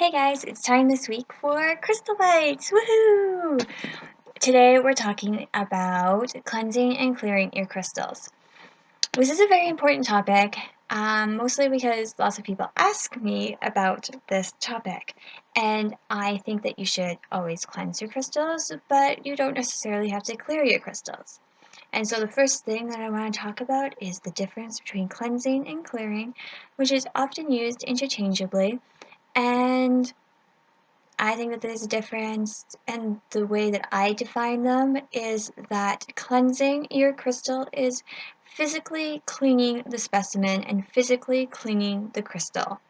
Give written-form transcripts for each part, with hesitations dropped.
Hey guys, it's time this week for Crystal Bytes! Woohoo! Today we're talking about cleansing and clearing your crystals. This is a very important topic, mostly because lots of people ask me about this topic. And I think that you should always cleanse your crystals, but you don't necessarily have to clear your crystals. And so the first thing that I want to talk about is the difference between cleansing and clearing, which is often used interchangeably. And I think that there's a difference, and the way that I define them is that cleansing your crystal is physically cleaning the specimen and physically cleaning the crystal.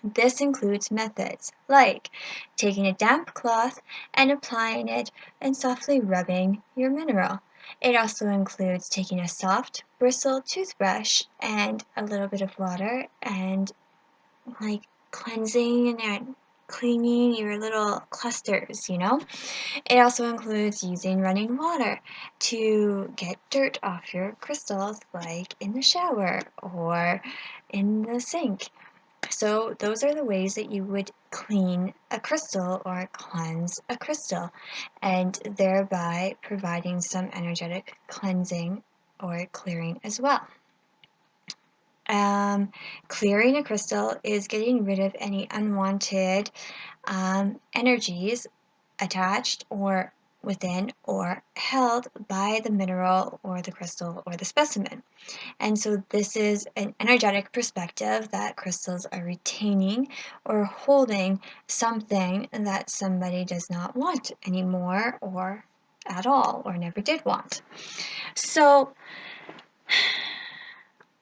This includes methods like taking a damp cloth and applying it and softly rubbing your mineral. It also includes taking a soft bristle toothbrush and a little bit of water and cleansing and cleaning your little clusters, It also includes using running water to get dirt off your crystals, like in the shower or in the sink. So those are the ways that you would clean a crystal or cleanse a crystal, and thereby providing some energetic cleansing or clearing as well. Clearing a crystal is getting rid of any unwanted energies attached or within or held by the mineral or the crystal or the specimen. And so this is an energetic perspective that crystals are retaining or holding something that somebody does not want anymore or at all or never did want. So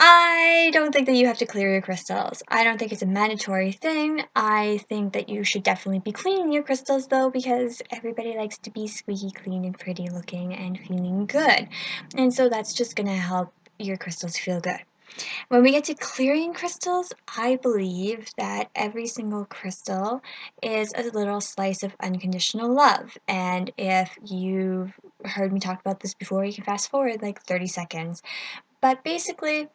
I don't think that you have to clear your crystals. I don't think it's a mandatory thing. I think that you should definitely be cleaning your crystals though, because everybody likes to be squeaky clean and pretty looking and feeling good. And so that's just going to help your crystals feel good. When we get to clearing crystals, I believe that every single crystal is a little slice of unconditional love. And if you've heard me talk about this before, you can fast forward like 30 seconds. But basically,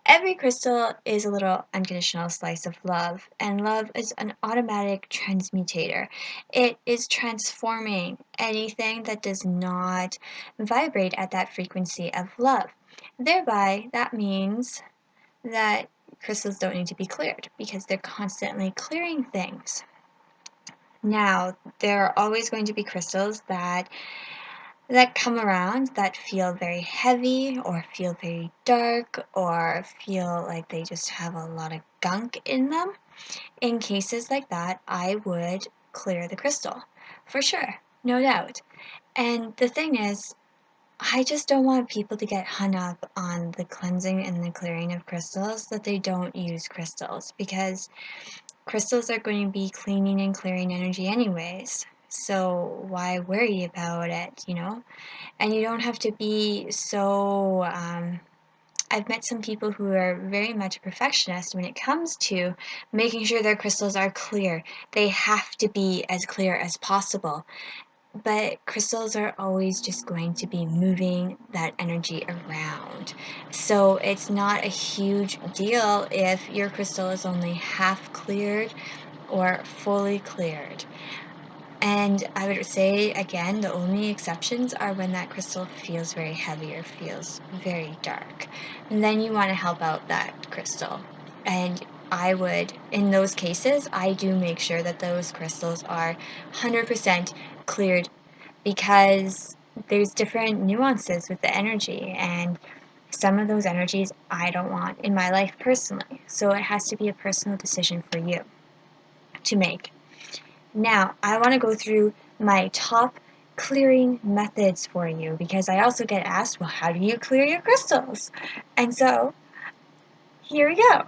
every crystal is a little unconditional slice of love, and love is an automatic transmutator. It is transforming anything that does not vibrate at that frequency of love. Thereby, that means that crystals don't need to be cleared because they're constantly clearing things. Now, there are always going to be crystals that come around that feel very heavy or feel very dark or feel like they just have a lot of gunk in them. In cases like that, I would clear the crystal, for sure, no doubt. And the thing is, I just don't want people to get hung up on the cleansing and the clearing of crystals that they don't use crystals, because crystals are going to be cleaning and clearing energy anyways. So why worry about it, And you don't have to be so, I've met some people who are very much a perfectionist when it comes to making sure their crystals are clear. They have to be as clear as possible. But crystals are always just going to be moving that energy around. So it's not a huge deal if your crystal is only half cleared or fully cleared. And I would say, again, the only exceptions are when that crystal feels very heavy or feels very dark. And then you want to help out that crystal. And I would, in those cases, I do make sure that those crystals are 100% cleared, because there's different nuances with the energy, and some of those energies I don't want in my life personally. So it has to be a personal decision for you to make. Now, I want to go through my top clearing methods for you, because I also get asked, well, how do you clear your crystals? And so, here we go.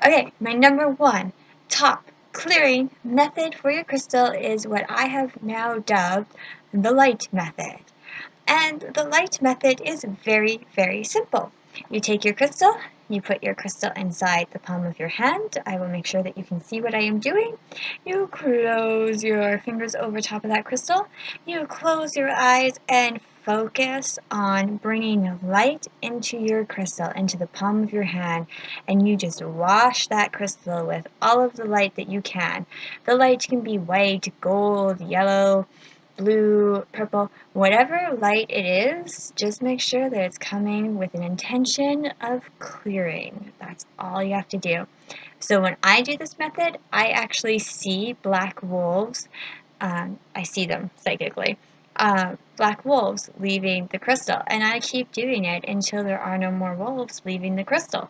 Okay, my number one top clearing method for your crystal is what I have now dubbed the light method. And the light method is very, very simple. You take your crystal, you put your crystal inside the palm of your hand. I will make sure that you can see what I am doing. You close your fingers over top of that crystal. You close your eyes and focus on bringing light into your crystal, into the palm of your hand, and you just wash that crystal with all of the light that you can. The light can be white, gold, yellow, blue, purple, whatever light it is, just make sure that it's coming with an intention of clearing. That's all you have to do. So when I do this method, I actually see black wolves. I see them psychically. Black wolves leaving the crystal, and I keep doing it until there are no more wolves leaving the crystal.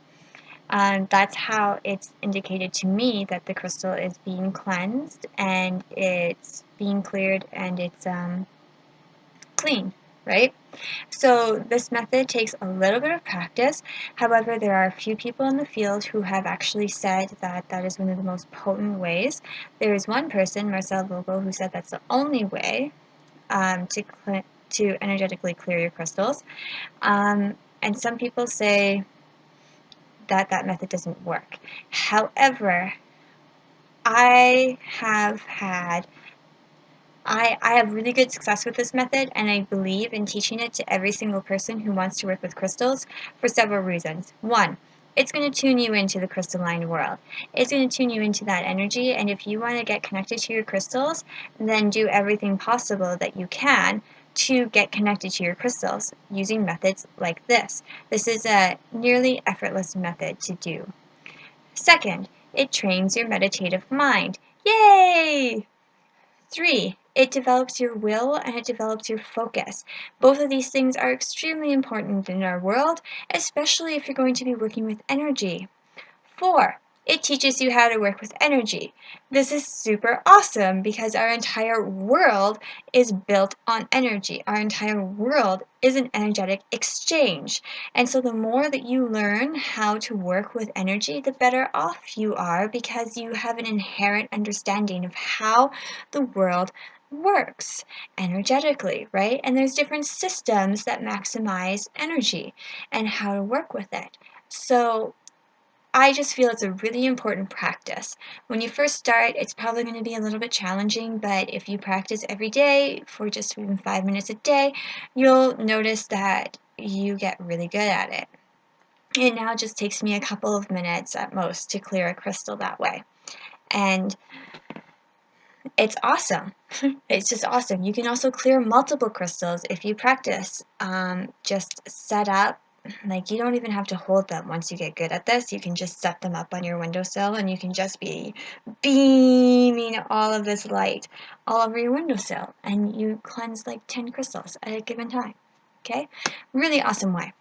That's how it's indicated to me that the crystal is being cleansed and it's being cleared and it's clean, right? So this method takes a little bit of practice. However, there are a few people in the field who have actually said that that is one of the most potent ways. There is one person, Marcel Vogel, who said that's the only way to energetically clear your crystals. And some people say that that method doesn't work. However, I have really good success with this method, and I believe in teaching it to every single person who wants to work with crystals for several reasons. One, it's going to tune you into the crystalline world. It's going to tune you into that energy, and if you want to get connected to your crystals, then do everything possible that you can to get connected to your crystals using methods like this. This is a nearly effortless method to do. Second, it trains your meditative mind. Yay! 3, it develops your will and it develops your focus. Both of these things are extremely important in our world, especially if you're going to be working with energy. 4, it teaches you how to work with energy. This is super awesome because our entire world is built on energy. Our entire world is an energetic exchange. And so the more that you learn how to work with energy, the better off you are because you have an inherent understanding of how the world works energetically, right? And there's different systems that maximize energy and how to work with it. So I just feel it's a really important practice. When you first start, it's probably going to be a little bit challenging, but if you practice every day for just even 5 minutes a day, you'll notice that you get really good at it. It now just takes me a couple of minutes at most to clear a crystal that way. And it's awesome. It's just awesome. You can also clear multiple crystals if you practice. Just set up, like you don't even have to hold them once you get good at this. You can just set them up on your windowsill and you can just be beaming all of this light all over your windowsill. And you cleanse like 10 crystals at a given time. Okay? Really awesome way.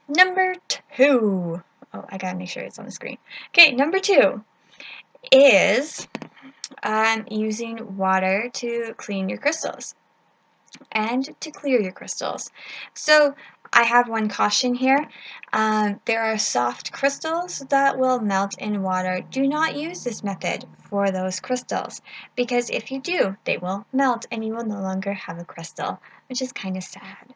Number 2. Oh, I gotta make sure it's on the screen. Okay, number 2 is using water to clean your crystals and to clear your crystals. So I have one caution here. There are soft crystals that will melt in water. Do not use this method for those crystals because if you do, they will melt and you will no longer have a crystal, which is kind of sad,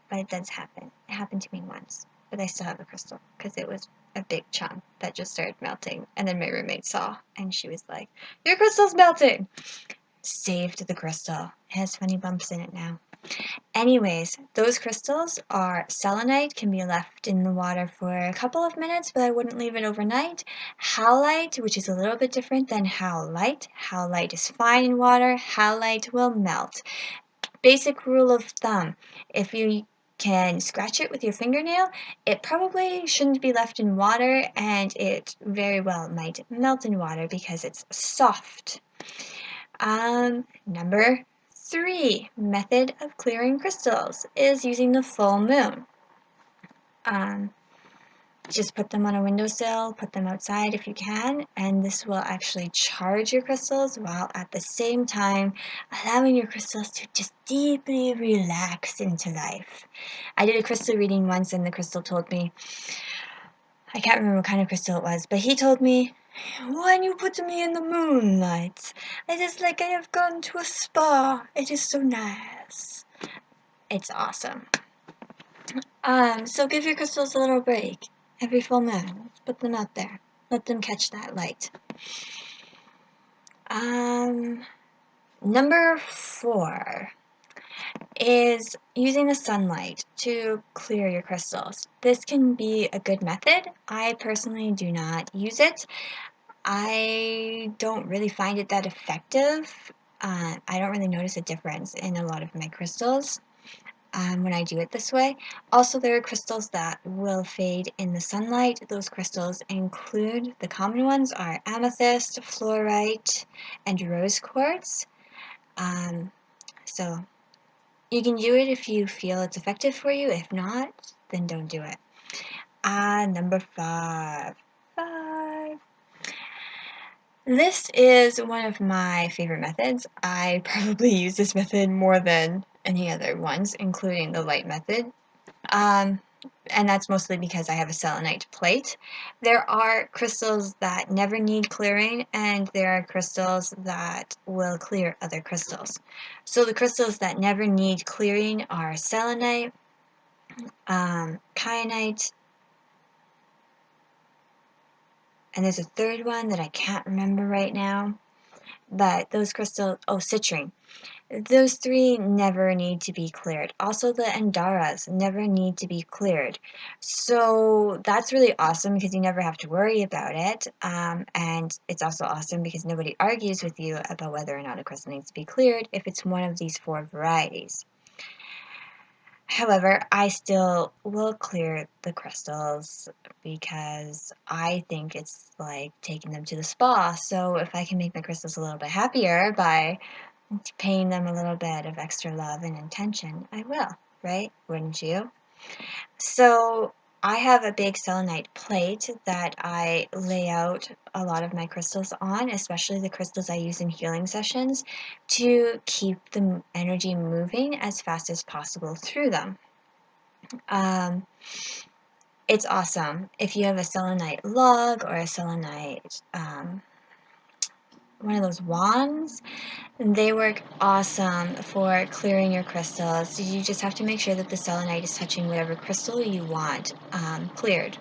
but it does happen. It happened to me once, but I still have a crystal because it was a big chunk that just started melting, and then my roommate saw and she was like, "Your crystal's melting!" Saved the crystal. It has funny bumps in it now. Anyways, those crystals are selenite, can be left in the water for a couple of minutes, but I wouldn't leave it overnight. Howlite, which is a little bit different than howlite. Howlite is fine in water. Howlite will melt. Basic rule of thumb, if you can scratch it with your fingernail, it probably shouldn't be left in water, and it very well might melt in water because it's soft. Number 3 method of clearing crystals is using the full moon. Just put them on a windowsill, put them outside if you can, and this will actually charge your crystals while at the same time allowing your crystals to just deeply relax into life. I did a crystal reading once and the crystal told me, I can't remember what kind of crystal it was, but he told me, "When you put me in the moonlight, it is like I have gone to a spa. It is so nice." It's awesome. So give your crystals a little break. Every full moon, put them out there. Let them catch that light. Number 4 is using the sunlight to clear your crystals. This can be a good method. I personally do not use it. I don't really find it that effective. I don't really notice a difference in a lot of my crystals when I do it this way. Also, there are crystals that will fade in the sunlight. Those crystals include, the common ones are amethyst, fluorite, and rose quartz. So you can do it if you feel it's effective for you. If not, then don't do it. Number 5. This is one of my favorite methods. I probably use this method more than any other ones, including the light method. And that's mostly because I have a selenite plate. There are crystals that never need clearing, and there are crystals that will clear other crystals. So the crystals that never need clearing are selenite, kyanite, and there's a third one that I can't remember right now. But those crystals, citrine. Those 3 never need to be cleared. Also, the Andaras never need to be cleared. So that's really awesome because you never have to worry about it. And it's also awesome because nobody argues with you about whether or not a crystal needs to be cleared if it's one of these 4 varieties. However, I still will clear the crystals because I think it's like taking them to the spa. So if I can make my crystals a little bit happier by paying them a little bit of extra love and attention, I will, right? Wouldn't you? So I have a big selenite plate that I lay out a lot of my crystals on, especially the crystals I use in healing sessions, to keep the energy moving as fast as possible through them. It's awesome. If you have a selenite log or a selenite, one of those wands, they work awesome for clearing your crystals. You just have to make sure that the selenite is touching whatever crystal you want cleared.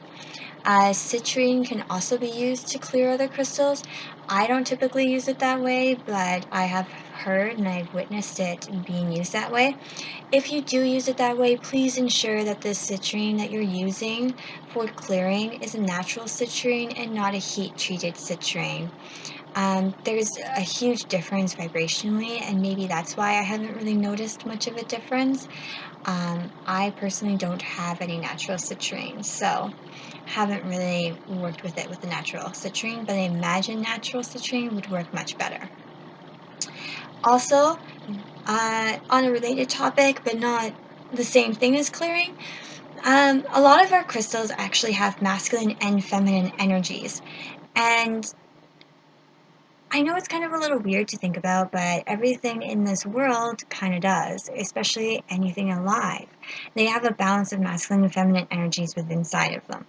Citrine can also be used to clear other crystals. I don't typically use it that way, but I have heard and I've witnessed it being used that way. If you do use it that way, please ensure that the citrine that you're using for clearing is a natural citrine and not a heat-treated citrine. There's a huge difference vibrationally, and maybe that's why I haven't really noticed much of a difference. I personally don't have any natural citrine, so haven't really worked with it with the natural citrine, but I imagine natural citrine would work much better. Also, on a related topic, but not the same thing as clearing, a lot of our crystals actually have masculine and feminine energies, and I know it's kind of a little weird to think about, but everything in this world kind of does, especially anything alive. They have a balance of masculine and feminine energies within inside of them.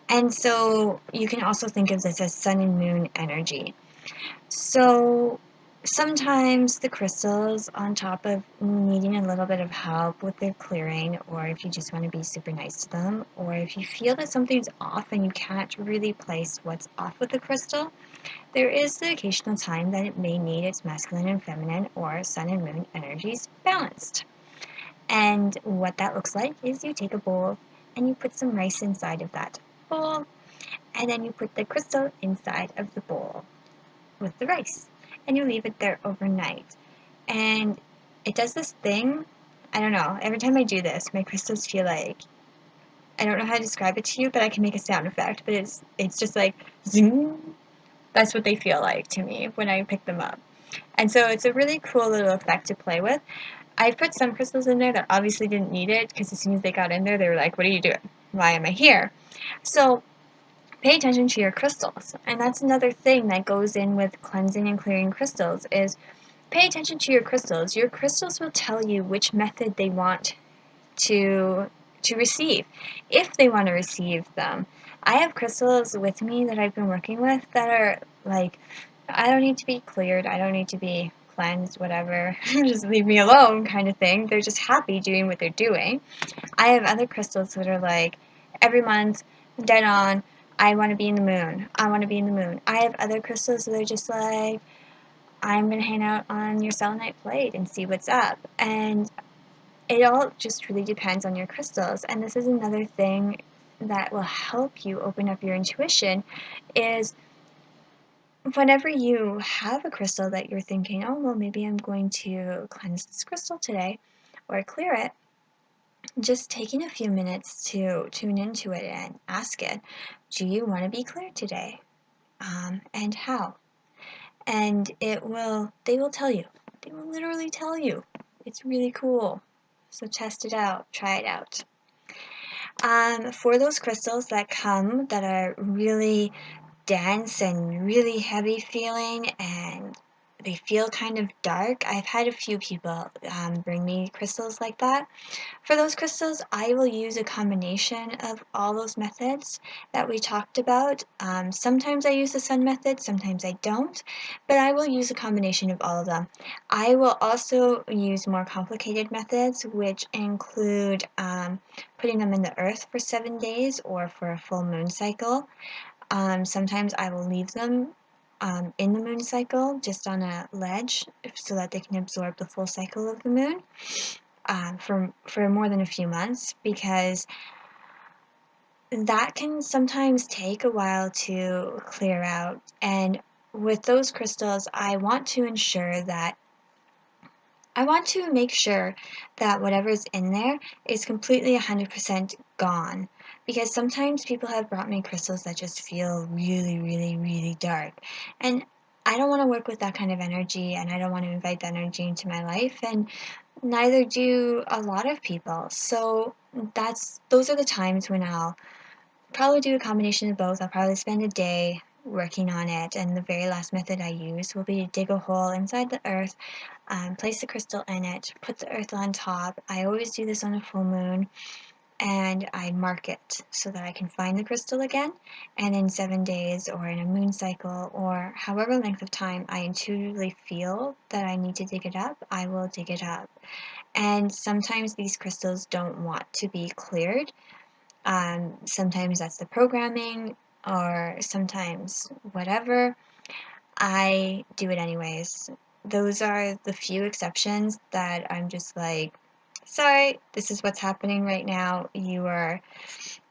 And so you can also think of this as sun and moon energy. So sometimes the crystals, on top of needing a little bit of help with their clearing, or if you just want to be super nice to them, or if you feel that something's off and you can't really place what's off with the crystal, there is the occasional time that it may need its masculine and feminine or sun and moon energies balanced. And what that looks like is you take a bowl and you put some rice inside of that bowl, and then you put the crystal inside of the bowl with the rice, and you leave it there overnight. And it does this thing, I don't know, every time I do this, my crystals feel like, I don't know how to describe it to you, but I can make a sound effect, but it's just like zing. That's what they feel like to me when I pick them up. And so it's a really cool little effect to play with. I put some crystals in there that obviously didn't need it, because as soon as they got in there, they were like, what are you doing? Why am I here? So pay attention to your crystals. And that's another thing that goes in with cleansing and clearing crystals is pay attention to your crystals. Your crystals will tell you which method they want to receive, if they want to receive them. I have crystals with me that I've been working with that are like, I don't need to be cleared, I don't need to be cleansed, whatever, just leave me alone kind of thing. They're just happy doing what they're doing. I have other crystals that are like, every month, dead on, I want to be in the moon, I want to be in the moon. I have other crystals that are just like, I'm going to hang out on your selenite plate and see what's up. And it all just really depends on your crystals. And this is another thing that will help you open up your intuition, is whenever you have a crystal that you're thinking, oh, well, maybe I'm going to cleanse this crystal today or clear it, just taking a few minutes to tune into it and ask it, do you want to be cleared today? And how? And they will tell you. They will literally tell you. It's really cool. So test it out, try it out. For those crystals that are really dense and really heavy feeling and they feel kind of dark, I've had a few people bring me crystals like that. For those crystals, I will use a combination of all those methods that we talked about. Sometimes I use the sun method, sometimes I don't, but I will use a combination of all of them. I will also use more complicated methods, which include putting them in the earth for 7 days or for a full moon cycle. Sometimes I will leave them in the moon cycle, just on a ledge, so that they can absorb the full cycle of the moon for more than a few months, because that can sometimes take a while to clear out. And with those crystals, I want to make sure that whatever's in there is completely 100% gone. Because sometimes people have brought me crystals that just feel really, really, really dark. And I don't want to work with that kind of energy, and I don't want to invite that energy into my life, and neither do a lot of people. So those are the times when I'll probably do a combination of both. I'll probably spend a day working on it, and the very last method I use will be to dig a hole inside the earth, place the crystal in it, put the earth on top. I always do this on a full moon, and I mark it so that I can find the crystal again. And in 7 days or in a moon cycle or however length of time I intuitively feel that I need to dig it up, I will dig it up. And sometimes these crystals don't want to be cleared. Sometimes that's the programming, or sometimes whatever. I do it anyways. Those are the few exceptions that I'm just like, sorry, this is what's happening right now. You're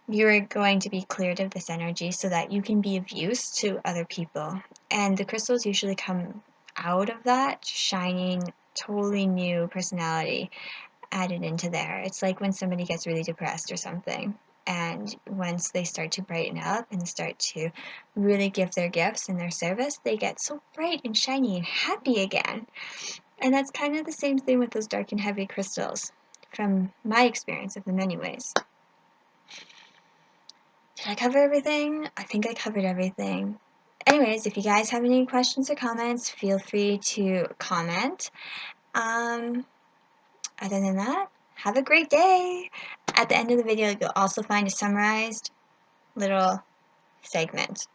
going to be cleared of this energy so that you can be of use to other people. And the crystals usually come out of that shining, totally new personality added into there. It's like when somebody gets really depressed or something, and once they start to brighten up and start to really give their gifts and their service, they get so bright and shiny and happy again. And that's kind of the same thing with those dark and heavy crystals, from my experience of them anyways. Did I cover everything? I think I covered everything. Anyways, if you guys have any questions or comments, feel free to comment. Other than that, have a great day! At the end of the video, you'll also find a summarized little segment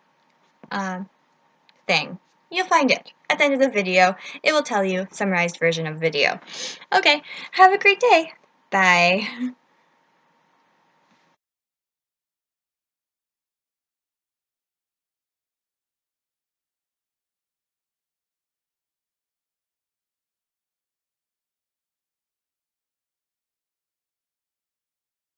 thing. You'll find it at the end of the video. It will tell you summarized version of video. Okay, have a great day. Bye.